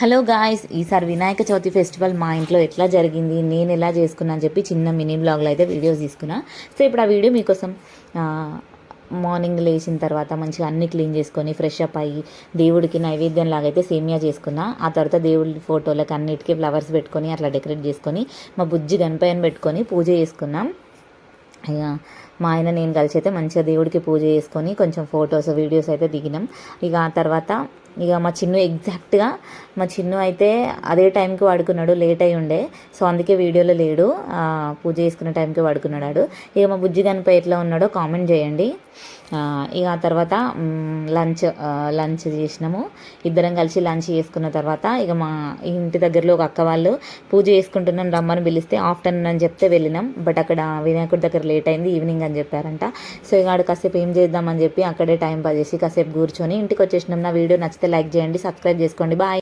Hello guys, ఈసారి Vinayaka Chavithi festival మా ఇంట్లో ఎట్లా జరిగింది, నేను ఎలా చేసుకున్నా అని చెప్పి చిన్న మినీ బ్లాగ్లో అయితే వీడియోస్ తీసుకున్నా. సో ఇప్పుడు ఆ వీడియో మీకోసం. మార్నింగ్ లేచిన తర్వాత మంచిగా అన్ని క్లీన్ చేసుకొని ఫ్రెష్ అప్ అయ్యి దేవుడికి నైవేద్యం లాగైతే సేమియా చేసుకున్నా. ఆ తర్వాత దేవుడి ఫోటోలకు అన్నిటికీ ఫ్లవర్స్ పెట్టుకొని అట్లా డెకరేట్ చేసుకొని మా బుజ్జి గణపయ్యని పెట్టుకొని పూజ చేసుకున్నాం. ఇక మా ఆయన నేను కలిసి అయితే మంచిగా దేవుడికి పూజ చేసుకొని కొంచెం ఫొటోస్ వీడియోస్ అయితే దిగినాం. ఇక ఆ తర్వాత ఇక మా చిన్ను ఎగ్జాక్ట్గా మా చిన్ను అయితే అదే టైంకి పడుకున్నాడు, లేట్ అయి ఉండే. సో అందుకే వీడియోలో లేడు, పూజ చేసుకునే టైంకి పడుకున్నాడు. ఇక మా బుజ్జి గణపయ్య ఎట్లా ఉన్నాడో కామెంట్ చేయండి. ఇక ఆ తర్వాత లంచ్ చేసినాము. ఇద్దరం కలిసి లంచ్ చేసుకున్న తర్వాత ఇక మా ఇంటి దగ్గరలో ఒక అక్క వాళ్ళు పూజ చేసుకుంటున్నాం రమ్మని పిలిస్తే ఆఫ్టర్నూన్ అని చెప్తే వెళ్ళినాం. బట్ అక్కడ వినాయకుడి దగ్గర లేట్ అయింది, ఈవినింగ్ అని చెప్పారంట. సో ఇక ఆడ కాసేపు ఏం చేద్దామని చెప్పి అక్కడే టైం పాస్ చేసి కాసేపు కూర్చొని ఇంటికి వచ్చేసినాం. నా వీడియో నచ్చితే లైక్ చేయండి, సబ్స్క్రైబ్ చేసుకోండి. బాయ్.